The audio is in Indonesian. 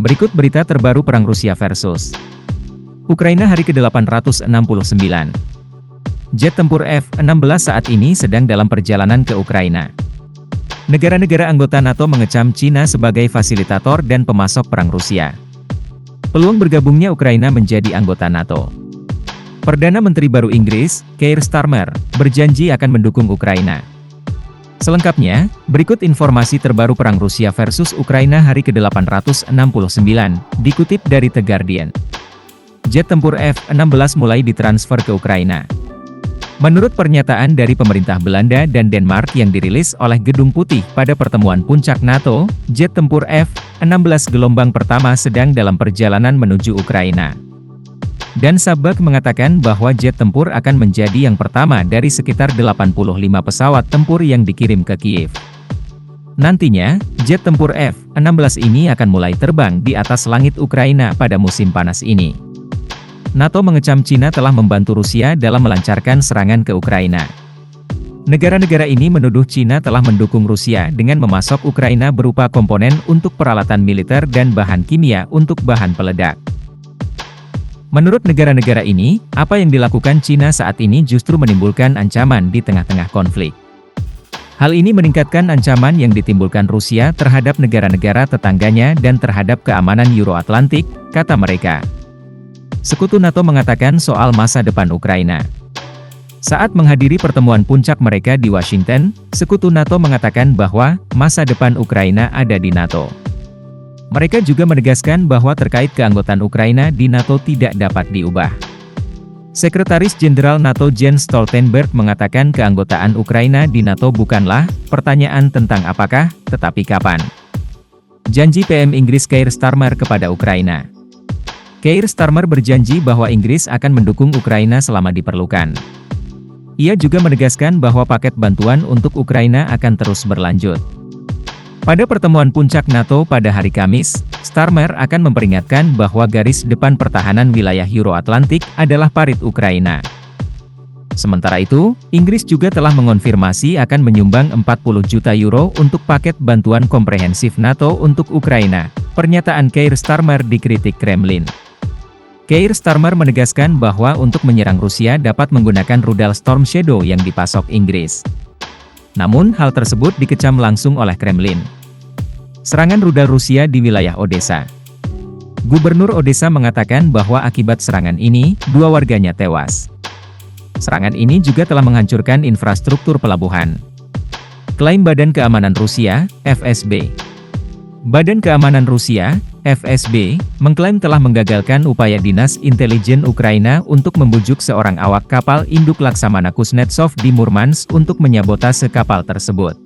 Berikut berita terbaru perang Rusia versus Ukraina hari ke-869. Jet tempur F-16 saat ini sedang dalam perjalanan ke Ukraina. Negara-negara anggota NATO mengecam Cina sebagai fasilitator dan pemasok perang Rusia. Peluang bergabungnya Ukraina menjadi anggota NATO. Perdana Menteri baru Inggris, Keir Starmer, berjanji akan mendukung Ukraina. Selengkapnya, berikut informasi terbaru perang Rusia versus Ukraina hari ke-869, dikutip dari The Guardian. Jet tempur F-16 mulai ditransfer ke Ukraina. Menurut pernyataan dari pemerintah Belanda dan Denmark yang dirilis oleh Gedung Putih pada pertemuan puncak NATO, jet tempur F-16 gelombang pertama sedang dalam perjalanan menuju Ukraina. Dan Sabak mengatakan bahwa jet tempur akan menjadi yang pertama dari sekitar 85 pesawat tempur yang dikirim ke Kiev. Nantinya, jet tempur F-16 ini akan mulai terbang di atas langit Ukraina pada musim panas ini. NATO mengecam Cina telah membantu Rusia dalam melancarkan serangan ke Ukraina. Negara-negara ini menuduh Cina telah mendukung Rusia dengan memasok Ukraina berupa komponen untuk peralatan militer dan bahan kimia untuk bahan peledak. Menurut negara-negara ini, apa yang dilakukan Cina saat ini justru menimbulkan ancaman di tengah-tengah konflik. Hal ini meningkatkan ancaman yang ditimbulkan Rusia terhadap negara-negara tetangganya dan terhadap keamanan Euro-Atlantik, kata mereka. Sekutu NATO mengatakan soal masa depan Ukraina. Saat menghadiri pertemuan puncak mereka di Washington, Sekutu NATO mengatakan bahwa masa depan Ukraina ada di NATO. Mereka juga menegaskan bahwa terkait keanggotaan Ukraina di NATO tidak dapat diubah. Sekretaris Jenderal NATO Jens Stoltenberg mengatakan keanggotaan Ukraina di NATO bukanlah pertanyaan tentang apakah, tetapi kapan. Janji PM Inggris Keir Starmer kepada Ukraina. Keir Starmer berjanji bahwa Inggris akan mendukung Ukraina selama diperlukan. Ia juga menegaskan bahwa paket bantuan untuk Ukraina akan terus berlanjut. Pada pertemuan puncak NATO pada hari Kamis, Starmer akan memperingatkan bahwa garis depan pertahanan wilayah Euro-Atlantik adalah parit Ukraina. Sementara itu, Inggris juga telah mengonfirmasi akan menyumbang 40 juta euro untuk paket bantuan komprehensif NATO untuk Ukraina. Pernyataan Keir Starmer dikritik Kremlin. Keir Starmer menegaskan bahwa untuk menyerang Rusia dapat menggunakan rudal Storm Shadow yang dipasok Inggris. Namun hal tersebut dikecam langsung oleh Kremlin. Serangan rudal Rusia di wilayah Odessa. Gubernur Odessa mengatakan bahwa akibat serangan ini, 2 warganya tewas. Serangan ini juga telah menghancurkan infrastruktur pelabuhan. Klaim Badan Keamanan Rusia, FSB. Badan Keamanan Rusia, FSB, mengklaim telah menggagalkan upaya Dinas Intelijen Ukraina untuk membujuk seorang awak kapal induk Laksamana Kuznetsov di Murmansk untuk menyabotase kapal tersebut.